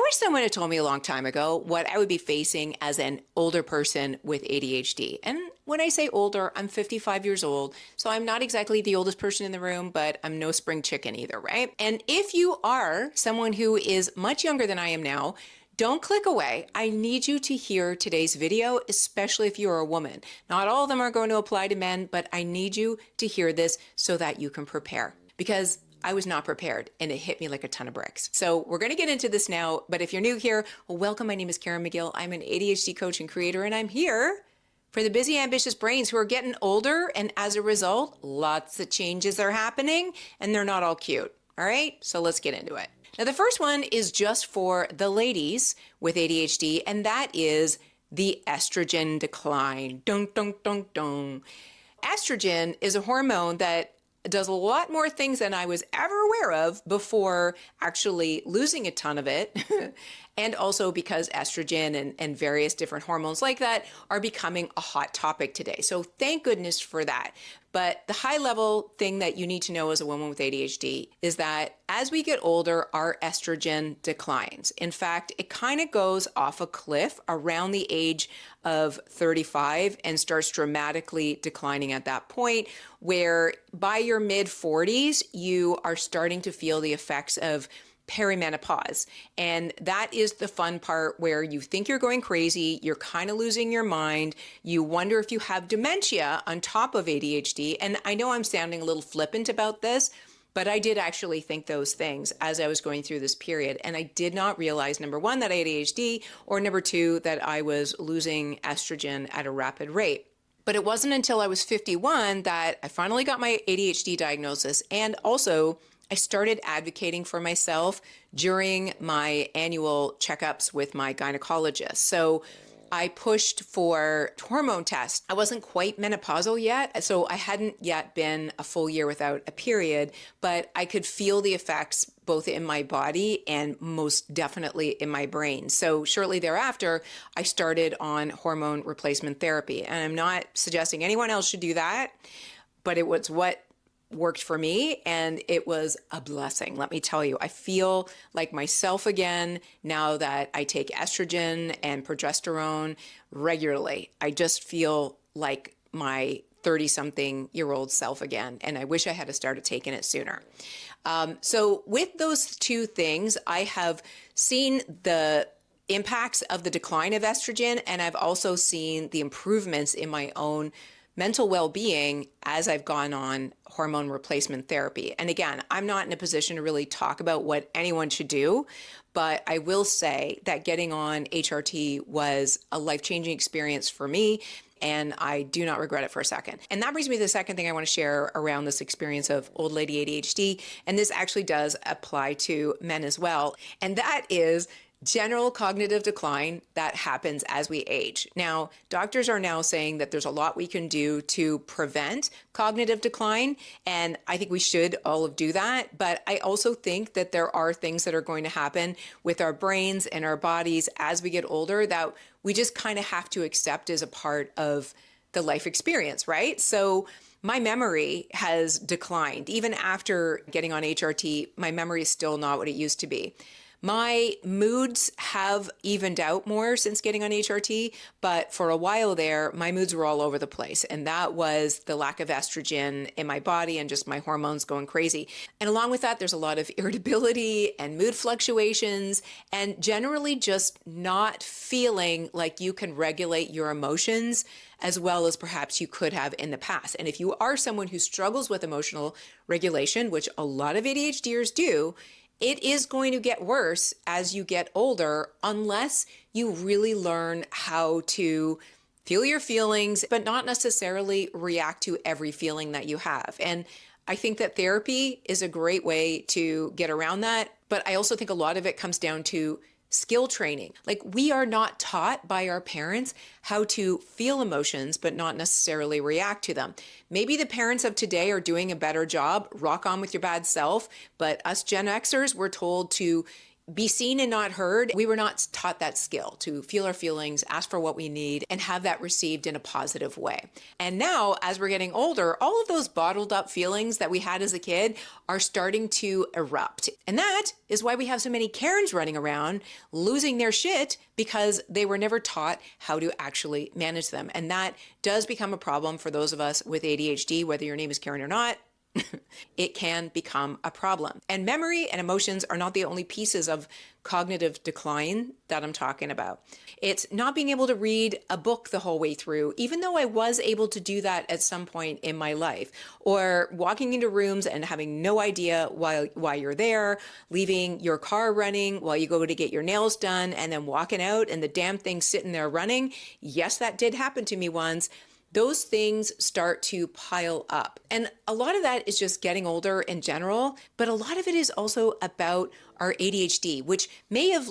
wish someone had told me a long time ago what I would be facing as an older person with ADHD. And when I say older, I'm 55 years old, so I'm not exactly the oldest person in the room, but I'm no spring chicken either, right? And if you are someone who is much younger than I am now, don't click away. I need you to hear today's video, especially if you are a woman. Not all of them are going to apply to men, but I need you to hear this so that you can prepare. Because I was not prepared and it hit me like a ton of bricks. So we're going to get into this now, but if you're new here, well, welcome. My name is Karen McGill. I'm an ADHD coach and creator, and I'm here for the busy, ambitious brains who are getting older, and as a result, lots of changes are happening, and they're not all cute. All right, so let's get into it. Now, the first one is just for the ladies with ADHD, and that is the estrogen decline. Dun, dun, dun, dun. Estrogen is a hormone that does a lot more things than I was ever aware of before actually losing a ton of it. And also because estrogen and various different hormones like that are becoming a hot topic today. So thank goodness for that. But the high level thing that you need to know as a woman with ADHD is that as we get older, our estrogen declines. In fact, it kind of goes off a cliff around the age of 35 and starts dramatically declining at that point, where by your mid 40s, you are starting to feel the effects of perimenopause. And that is the fun part where you think you're going crazy, you're kind of losing your mind, you wonder if you have dementia on top of ADHD. And I know I'm sounding a little flippant about this, but I did actually think those things as I was going through this period. And I did not realize, number one, that I had ADHD, or number two, that I was losing estrogen at a rapid rate. But it wasn't until I was 51 that I finally got my ADHD diagnosis, and also I started advocating for myself during my annual checkups with my gynecologist. So I pushed for hormone tests. I wasn't quite menopausal yet, so I hadn't yet been a full year without a period, but I could feel the effects both in my body and most definitely in my brain. So shortly thereafter, I started on hormone replacement therapy. And I'm not suggesting anyone else should do that, but it was what worked for me, and it was a blessing. Let me tell you, I feel like myself again now that I take estrogen and progesterone regularly. I just feel like my 30-something-year-old self again, and I wish I had started taking it sooner. So with those two things, I have seen the impacts of the decline of estrogen, and I've also seen the improvements in my own mental well-being as I've gone on hormone replacement therapy. And again, I'm not in a position to really talk about what anyone should do, but I will say that getting on HRT was a life-changing experience for me, and I do not regret it for a second. And that brings me to the second thing I want to share around this experience of old lady ADHD, and this actually does apply to men as well, and that is general cognitive decline that happens as we age. Now, doctors are now saying that there's a lot we can do to prevent cognitive decline, and I think we should all do that. But I also think that there are things that are going to happen with our brains and our bodies as we get older that we just kind of have to accept as a part of the life experience, right? So my memory has declined. Even after getting on HRT, my memory is still not what it used to be. My moods have evened out more since getting on HRT, but for a while there, my moods were all over the place. And that was the lack of estrogen in my body and just my hormones going crazy. And along with that, there's a lot of irritability and mood fluctuations and generally just not feeling like you can regulate your emotions as well as perhaps you could have in the past. And if you are someone who struggles with emotional regulation, which a lot of ADHDers do, it is going to get worse as you get older unless you really learn how to feel your feelings, but not necessarily react to every feeling that you have. And I think that therapy is a great way to get around that. But I also think a lot of it comes down to skill training. Like, we are not taught by our parents how to feel emotions, but not necessarily react to them. Maybe the parents of today are doing a better job, rock on with your bad self, but us Gen Xers, we're told to be seen and not heard. We were not taught that skill to feel our feelings, ask for what we need, and have that received in a positive way. And now, as we're getting older, all of those bottled up feelings that we had as a kid are starting to erupt. And that is why we have so many Karens running around losing their shit, because they were never taught how to actually manage them. And that does become a problem for those of us with ADHD, whether your name is Karen or not. It can become a problem. And memory and emotions are not the only pieces of cognitive decline that I'm talking about. It's not being able to read a book the whole way through, even though I was able to do that at some point in my life, or walking into rooms and having no idea why you're there, leaving your car running while you go to get your nails done, and then walking out and the damn thing's sitting there running. Yes, that did happen to me once. Those things start to pile up. And a lot of that is just getting older in general, but a lot of it is also about our ADHD, which may have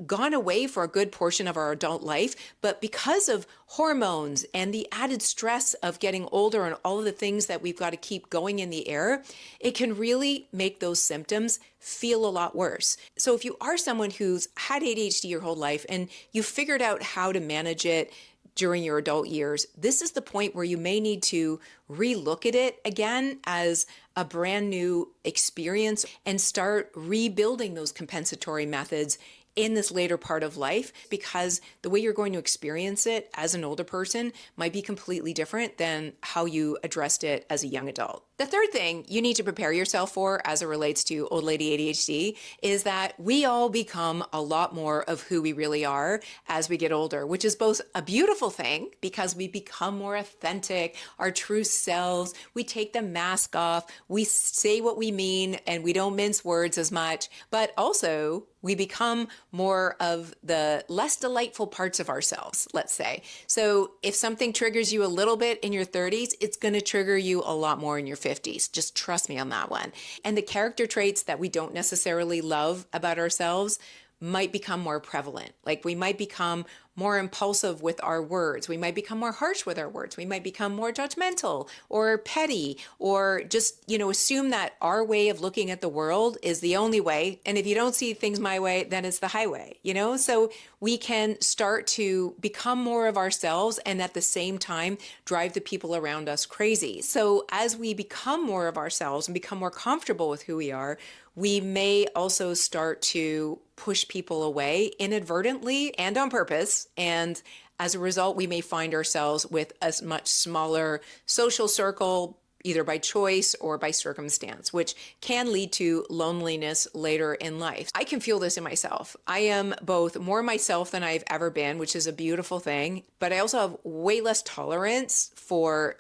gone away for a good portion of our adult life, but because of hormones and the added stress of getting older and all of the things that we've got to keep going in the air, it can really make those symptoms feel a lot worse. So if you are someone who's had ADHD your whole life and you've figured out how to manage it during your adult years, this is the point where you may need to relook at it again as a brand new experience and start rebuilding those compensatory methods in this later part of life, because the way you're going to experience it as an older person might be completely different than how you addressed it as a young adult. The third thing you need to prepare yourself for as it relates to old lady ADHD is that we all become a lot more of who we really are as we get older, which is both a beautiful thing because we become more authentic, our true selves, we take the mask off, we say what we mean, and we don't mince words as much, but also we become more of the less delightful parts of ourselves, let's say. So if something triggers you a little bit in your 30s, it's going to trigger you a lot more in your 50s. Just trust me on that one. And the character traits that we don't necessarily love about ourselves might become more prevalent. Like we might become more impulsive with our words. We might become more harsh with our words. We might become more judgmental or petty, or just, assume that our way of looking at the world is the only way. And if you don't see things my way, then it's the highway, So we can start to become more of ourselves and at the same time drive the people around us crazy. So as we become more of ourselves and become more comfortable with who we are, we may also start to push people away inadvertently and on purpose. And as a result, we may find ourselves with a much smaller social circle, either by choice or by circumstance, which can lead to loneliness later in life. I can feel this in myself. I am both more myself than I've ever been, which is a beautiful thing, but I also have way less tolerance for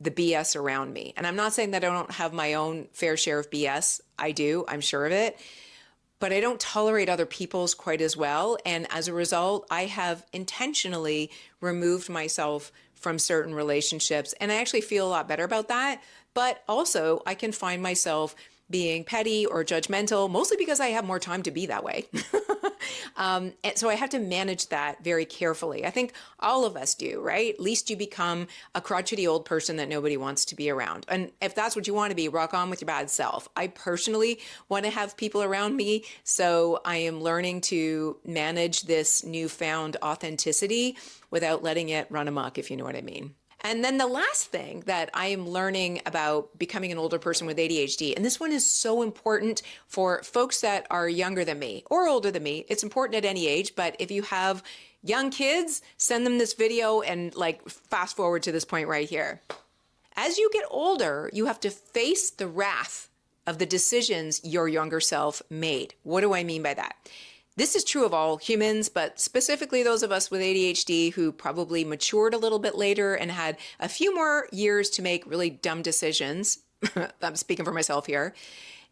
the BS around me. And I'm not saying that I don't have my own fair share of BS. I do, I'm sure of it. But I don't tolerate other people's quite as well. And as a result, I have intentionally removed myself from certain relationships. And I actually feel a lot better about that. But also, I can find myself being petty or judgmental, mostly because I have more time to be that way. And so I have to manage that very carefully. I think all of us do, right? At least you become a crotchety old person that nobody wants to be around. And if that's what you want to be, rock on with your bad self. I personally want to have people around me. So I am learning to manage this newfound authenticity without letting it run amok, if you know what I mean. And then the last thing that I am learning about becoming an older person with ADHD, and this one is so important for folks that are younger than me or older than me. It's important at any age, but if you have young kids, send them this video and fast forward to this point right here. As you get older, you have to face the wrath of the decisions your younger self made. What do I mean by that? This is true of all humans, but specifically those of us with ADHD who probably matured a little bit later and had a few more years to make really dumb decisions. I'm speaking for myself here.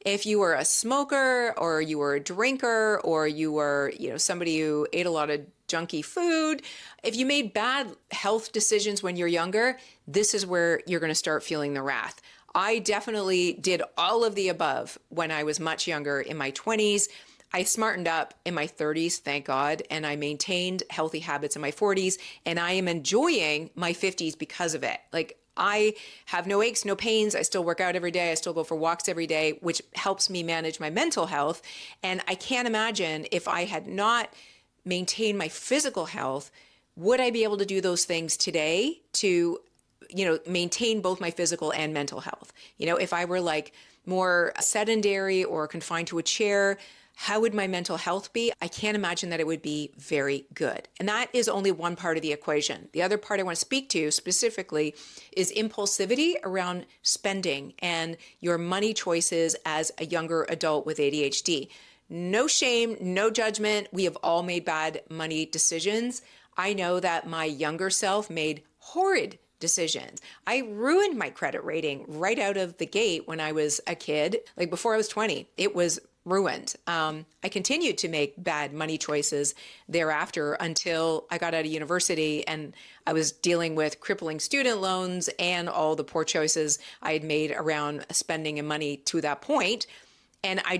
If you were a smoker or you were a drinker or you were, somebody who ate a lot of junky food, if you made bad health decisions when you're younger, this is where you're going to start feeling the wrath. I definitely did all of the above when I was much younger in my 20s. I smartened up in my 30s, thank God, and I maintained healthy habits in my 40s, and I am enjoying my 50s because of it. I have no aches, no pains. I still work out every day. I still go for walks every day, which helps me manage my mental health. And I can't imagine if I had not maintained my physical health, would I be able to do those things today to, maintain both my physical and mental health? If I were like more sedentary or confined to a chair, how would my mental health be? I can't imagine that it would be very good. And that is only one part of the equation. The other part I want to speak to specifically is impulsivity around spending and your money choices as a younger adult with ADHD. No shame, no judgment. We have all made bad money decisions. I know that my younger self made horrid decisions. I ruined my credit rating right out of the gate when I was a kid. Like before I was 20, it was ruined. I continued to make bad money choices thereafter until I got out of university and I was dealing with crippling student loans and all the poor choices I had made around spending and money to that point. And I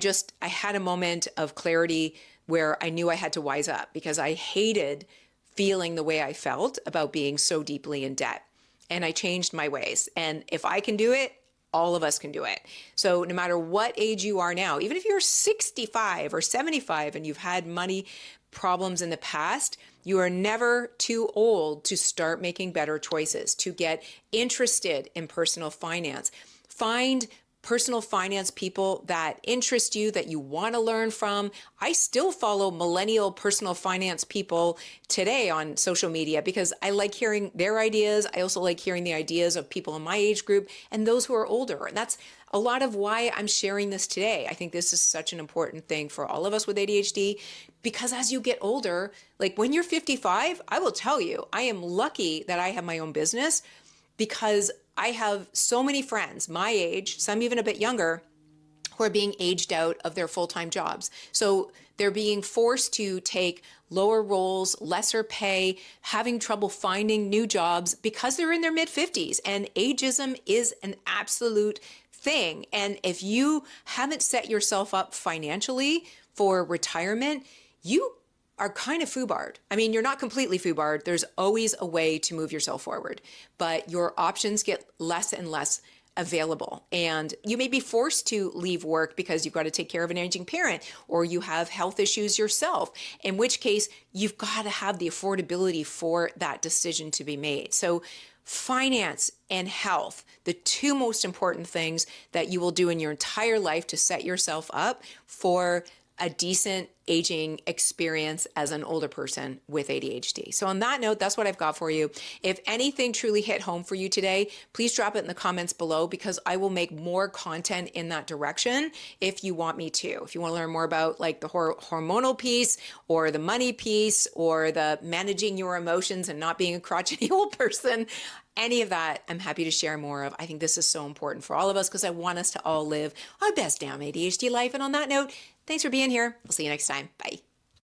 had a moment of clarity where I knew I had to wise up because I hated feeling the way I felt about being so deeply in debt. And I changed my ways. And if I can do it, all of us can do it. So no matter what age you are now, even if you're 65 or 75 and you've had money problems in the past, you are never too old to start making better choices, to get interested in personal finance. Find personal finance people that interest you, that you want to learn from. I still follow millennial personal finance people today on social media because I like hearing their ideas. I also like hearing the ideas of people in my age group and those who are older. And that's a lot of why I'm sharing this today. I think this is such an important thing for all of us with ADHD because as you get older, like when you're 55, I will tell you, I am lucky that I have my own business because I have so many friends my age, some even a bit younger, who are being aged out of their full-time jobs. So they're being forced to take lower roles, lesser pay, having trouble finding new jobs because they're in their mid-50s. And ageism is an absolute thing. And if you haven't set yourself up financially for retirement, you are kind of foobarred. I mean, you're not completely foobarred. There's always a way to move yourself forward, but your options get less and less available. And you may be forced to leave work because you've got to take care of an aging parent or you have health issues yourself, in which case you've got to have the affordability for that decision to be made. So finance and health, the two most important things that you will do in your entire life to set yourself up for a decent aging experience as an older person with ADHD. So on that note, that's what I've got for you. If anything truly hit home for you today, please drop it in the comments below because I will make more content in that direction if you want me to. If you want to learn more about like the hormonal piece or the money piece or the managing your emotions and not being a crotchety old person, any of that, I'm happy to share more of. I think this is so important for all of us because I want us to all live our best damn ADHD life. And on that note, thanks for being here. We'll see you next time. Bye.